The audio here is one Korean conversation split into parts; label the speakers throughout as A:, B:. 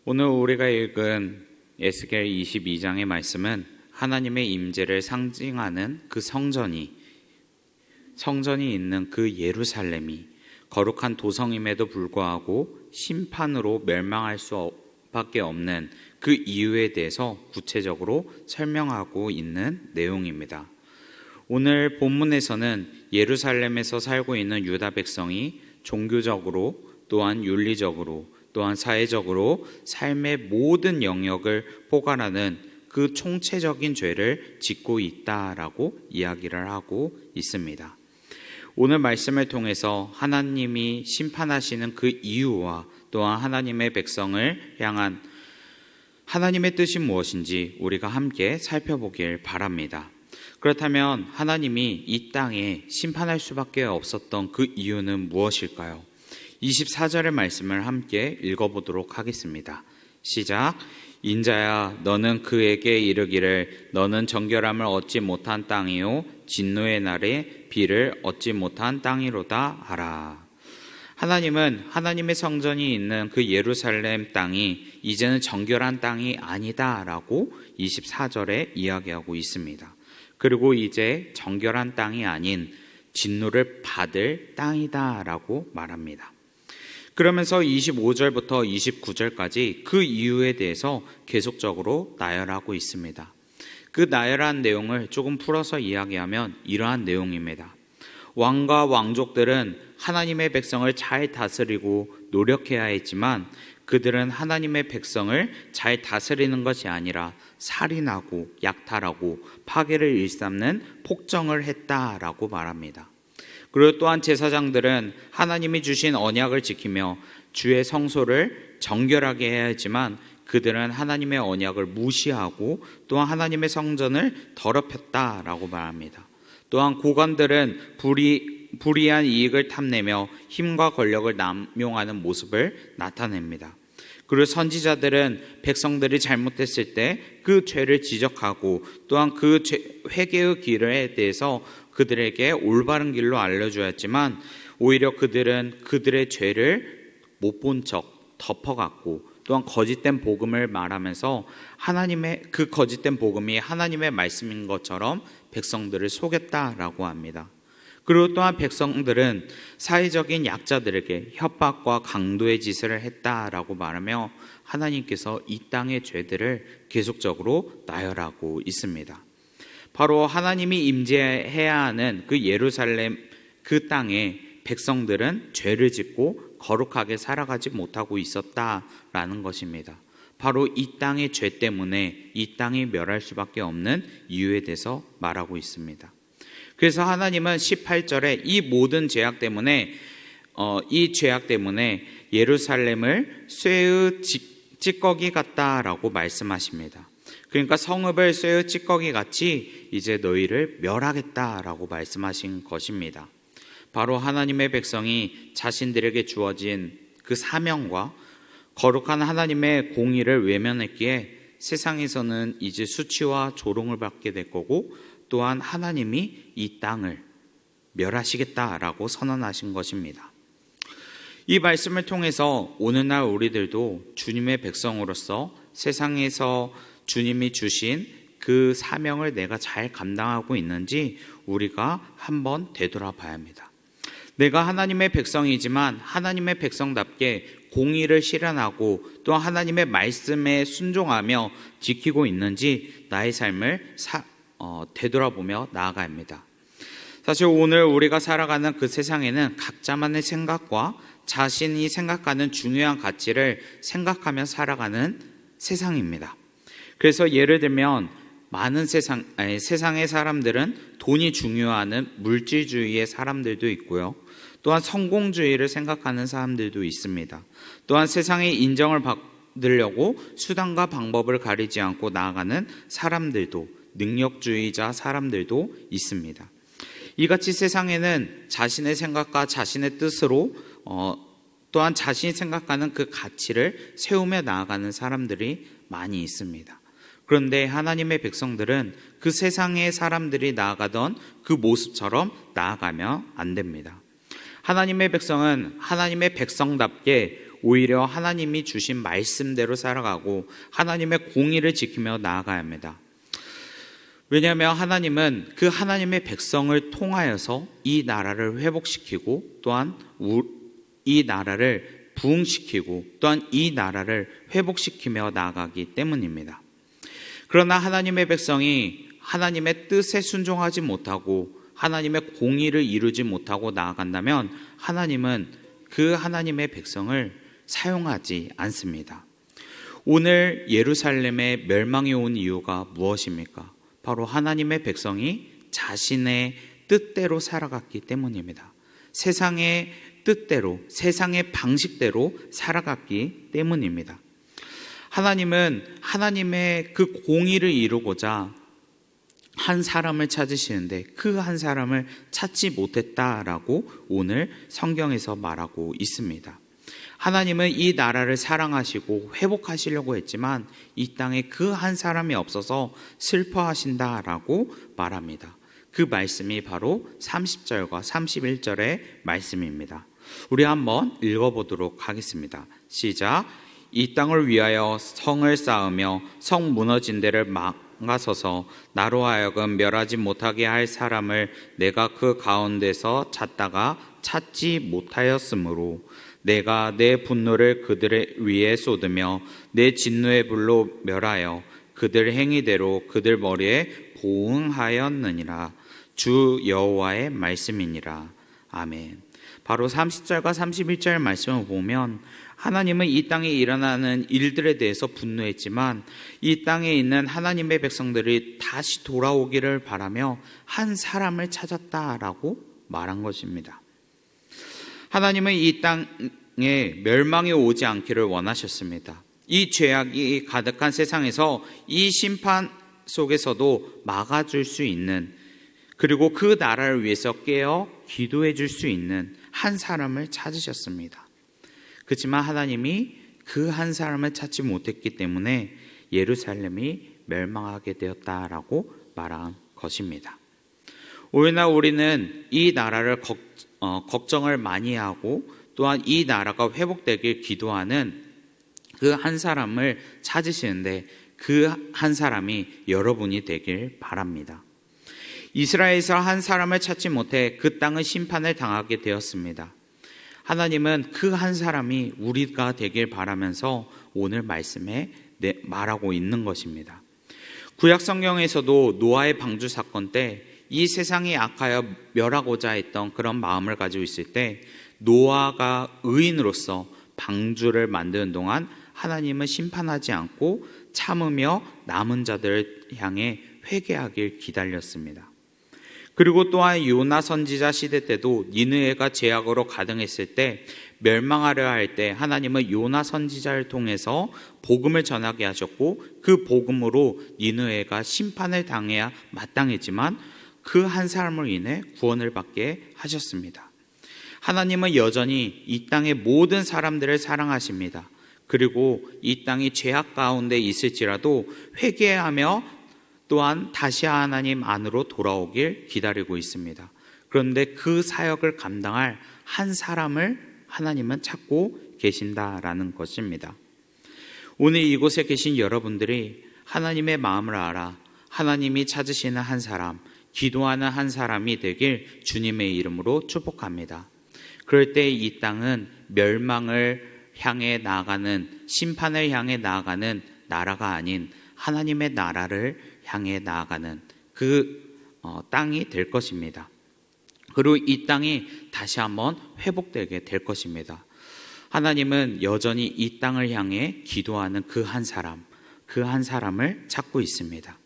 A: 오늘 우리가 읽은 에스겔 22장의 말씀은 하나님의 임재를 상징하는 그 성전이 있는 그 예루살렘이 거룩한 도성임에도 불구하고 심판으로 멸망할 수밖에 없는 그 이유에 대해서 구체적으로 설명하고 있는 내용입니다. 오늘 본문에서는 예루살렘에서 살고 있는 유다 백성이 종교적으로 또한 윤리적으로 또한 사회적으로 삶의 모든 영역을 포괄하는 그 총체적인 죄를 짓고 있다라고 이야기를 하고 있습니다. 오늘 말씀을 통해서 하나님이 심판하시는 그 이유와 또한 하나님의 백성을 향한 하나님의 뜻이 무엇인지 우리가 함께 살펴보길 바랍니다. 그렇다면 하나님이 이 땅에 심판할 수밖에 없었던 그 이유는 무엇일까요? 24절의 말씀을 함께 읽어보도록 하겠습니다. 시작. 인자야, 너는 그에게 이르기를 너는 정결함을 얻지 못한 땅이요 진노의 날에 비를 얻지 못한 땅이로다 하라. 하나님은 하나님의 성전이 있는 그 예루살렘 땅이 이제는 정결한 땅이 아니다라고 24절에 이야기하고 있습니다. 그리고 이제 정결한 땅이 아닌 진노를 받을 땅이다라고 말합니다. 그러면서 25절부터 29절까지 그 이유에 대해서 계속적으로 나열하고 있습니다. 그 나열한 내용을 조금 풀어서 이야기하면 이러한 내용입니다. 왕과 왕족들은 하나님의 백성을 잘 다스리고 노력해야 했지만 그들은 하나님의 백성을 잘 다스리는 것이 아니라 살인하고 약탈하고 파괴를 일삼는 폭정을 했다라고 말합니다. 그리고 또한 제사장들은 하나님이 주신 언약을 지키며 주의 성소를 정결하게 해야 했지만 그들은 하나님의 언약을 무시하고 또한 하나님의 성전을 더럽혔다라고 말합니다. 또한 고관들은 불이한 이익을 탐내며 힘과 권력을 남용하는 모습을 나타냅니다. 그리고 선지자들은 백성들이 잘못했을 때 그 죄를 지적하고 또한 그 회개의 길에 대해서 그들에게 올바른 길로 알려줘야 했지만 오히려 그들은 그들의 죄를 못 본 척 덮어갔고 또한 거짓된 복음을 말하면서 그 거짓된 복음이 하나님의 말씀인 것처럼 백성들을 속였다라고 합니다. 그리고 또한 백성들은 사회적인 약자들에게 협박과 강도의 짓을 했다라고 말하며 하나님께서 이 땅의 죄들을 계속적으로 나열하고 있습니다. 바로 하나님이 임재해야 하는 그 예루살렘 그 땅에 백성들은 죄를 짓고 거룩하게 살아가지 못하고 있었다라는 것입니다. 바로 이 땅의 죄 때문에 이 땅이 멸할 수밖에 없는 이유에 대해서 말하고 있습니다. 그래서 하나님은 18절에 이 모든 죄악 때문에 예루살렘을 쇠의 찌꺼기 같다라고 말씀하십니다. 그러니까 성읍을 쇠의 찌꺼기 같이 이제 너희를 멸하겠다라고 말씀하신 것입니다. 바로 하나님의 백성이 자신들에게 주어진 그 사명과 거룩한 하나님의 공의를 외면했기에 세상에서는 이제 수치와 조롱을 받게 될 거고 또한 하나님이 이 땅을 멸하시겠다라고 선언하신 것입니다. 이 말씀을 통해서 오늘날 우리들도 주님의 백성으로서 세상에서 주님이 주신 그 사명을 내가 잘 감당하고 있는지 우리가 한번 되돌아봐야 합니다. 내가 하나님의 백성이지만 하나님의 백성답게 공의를 실현하고 또 하나님의 말씀에 순종하며 지키고 있는지 나의 삶을 되돌아보며 나아가야 합니다. 사실 오늘 우리가 살아가는 그 세상에는 각자만의 생각과 자신이 생각하는 중요한 가치를 생각하며 살아가는 세상입니다. 그래서 예를 들면 많은 세상의 사람들은 돈이 중요하는 물질주의의 사람들도 있고요. 또한 성공주의를 생각하는 사람들도 있습니다. 또한 세상의 인정을 받으려고 수단과 방법을 가리지 않고 나아가는 사람들도, 능력주의자 사람들도 있습니다. 이같이 세상에는 자신의 생각과 자신의 뜻으로 또한 자신이 생각하는 그 가치를 세우며 나아가는 사람들이 많이 있습니다. 그런데 하나님의 백성들은 그 세상의 사람들이 나아가던 그 모습처럼 나아가면 안 됩니다. 하나님의 백성은 하나님의 백성답게 오히려 하나님이 주신 말씀대로 살아가고 하나님의 공의를 지키며 나아가야 합니다. 왜냐하면 하나님은 그 하나님의 백성을 통하여서 이 나라를 회복시키고 또한 이 나라를 부흥시키고 또한 이 나라를 회복시키며 나아가기 때문입니다. 그러나 하나님의 백성이 하나님의 뜻에 순종하지 못하고 하나님의 공의를 이루지 못하고 나아간다면 하나님은 그 하나님의 백성을 사용하지 않습니다. 오늘 예루살렘에 멸망이 온 이유가 무엇입니까? 바로 하나님의 백성이 자신의 뜻대로 살아갔기 때문입니다. 세상의 뜻대로, 세상의 방식대로 살아갔기 때문입니다. 하나님은 하나님의 그 공의를 이루고자 한 사람을 찾으시는데 그 한 사람을 찾지 못했다라고 오늘 성경에서 말하고 있습니다. 하나님은 이 나라를 사랑하시고 회복하시려고 했지만 이 땅에 그 한 사람이 없어서 슬퍼하신다라고 말합니다. 그 말씀이 바로 30절과 31절의 말씀입니다. 우리 한번 읽어보도록 하겠습니다. 시작. 이 땅을 위하여 성을 쌓으며 성 무너진 데를 막아서서 나로 하여금 멸하지 못하게 할 사람을 내가 그 가운데서 찾다가 찾지 못하였으므로 내가 내 분노를 그들 위에 쏟으며 내 진노의 불로 멸하여 그들 행위대로 그들 머리에 보응하였느니라. 주 여호와의 말씀이니라. 아멘. 바로 30절과 31절 말씀을 보면 하나님은 이 땅에 일어나는 일들에 대해서 분노했지만 이 땅에 있는 하나님의 백성들이 다시 돌아오기를 바라며 한 사람을 찾았다라고 말한 것입니다. 하나님은 이 땅에 멸망이 오지 않기를 원하셨습니다. 이 죄악이 가득한 세상에서 이 심판 속에서도 막아줄 수 있는, 그리고 그 나라를 위해서 깨어 기도해 줄 수 있는 한 사람을 찾으셨습니다. 그렇지만 하나님이 그 한 사람을 찾지 못했기 때문에 예루살렘이 멸망하게 되었다라고 말한 것입니다. 오늘날 우리는 이 나라를 걱정을 많이 하고 또한 이 나라가 회복되길 기도하는 그 한 사람을 찾으시는데 그 한 사람이 여러분이 되길 바랍니다. 이스라엘에서 한 사람을 찾지 못해 그 땅은 심판을 당하게 되었습니다. 하나님은 그 한 사람이 우리가 되길 바라면서 오늘 말씀에 말하고 있는 것입니다. 구약 성경에서도 노아의 방주 사건 때 이 세상이 악하여 멸하고자 했던 그런 마음을 가지고 있을 때 노아가 의인으로서 방주를 만드는 동안 하나님은 심판하지 않고 참으며 남은 자들을 향해 회개하길 기다렸습니다. 그리고 또한 요나 선지자 시대 때도 니느웨가 죄악으로 가득했을 때 멸망하려 할 때 하나님은 요나 선지자를 통해서 복음을 전하게 하셨고 그 복음으로 니느웨가 심판을 당해야 마땅했지만 그 한 사람을 인해 구원을 받게 하셨습니다. 하나님은 여전히 이 땅의 모든 사람들을 사랑하십니다. 그리고 이 땅이 죄악 가운데 있을지라도 회개하며 또한 다시 하나님 안으로 돌아오길 기다리고 있습니다. 그런데 그 사역을 감당할 한 사람을 하나님은 찾고 계신다라는 것입니다. 오늘 이곳에 계신 여러분들이 하나님의 마음을 알아 하나님이 찾으시는 한 사람, 기도하는 한 사람이 되길 주님의 이름으로 축복합니다. 그럴 때 이 땅은 멸망을 향해 나아가는, 심판을 향해 나아가는 나라가 아닌 하나님의 나라를 향해 나아가는 그 땅이 될 것입니다. 그리고 이 땅이 다시 한번 회복되게 될 것입니다. 하나님은 여전히 이 땅을 향해 기도하는 그 한 사람, 그 한 사람을 찾고 있습니다.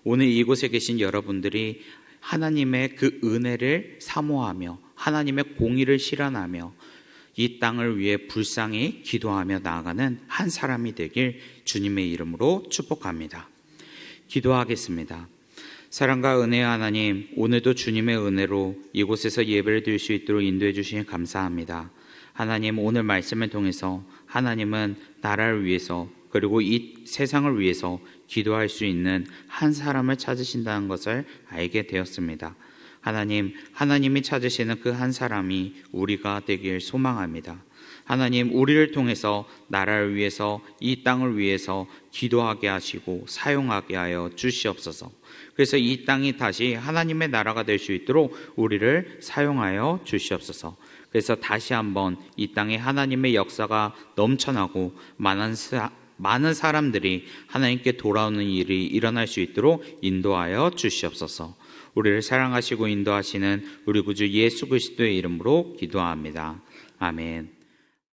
A: 오늘 이곳에 계신 여러분들이 하나님의 그 은혜를 사모하며 하나님의 공의를 실현하며 이 땅을 위해 불쌍히 기도하며 나아가는 한 사람이 되길 주님의 이름으로 축복합니다. 기도하겠습니다. 사랑과 은혜의 하나님, 오늘도 주님의 은혜로 이곳에서 예배를 드릴 수 있도록 인도해 주시니 감사합니다. 하나님, 오늘 말씀을 통해서 하나님은 나라를 위해서 그리고 이 세상을 위해서 기도할 수 있는 한 사람을 찾으신다는 것을 알게 되었습니다. 하나님, 하나님이 찾으시는 그 한 사람이 우리가 되길 소망합니다. 하나님, 우리를 통해서 나라를 위해서, 이 땅을 위해서 기도하게 하시고 사용하게 하여 주시옵소서. 그래서 이 땅이 다시 하나님의 나라가 될 수 있도록 우리를 사용하여 주시옵소서. 그래서 다시 한번 이 땅에 하나님의 역사가 넘쳐나고 많은 사람들이 하나님께 돌아오는 일이 일어날 수 있도록 인도하여 주시옵소서. 우리를 사랑하시고 인도하시는 우리 구주 예수 그리스도의 이름으로 기도합니다. 아멘.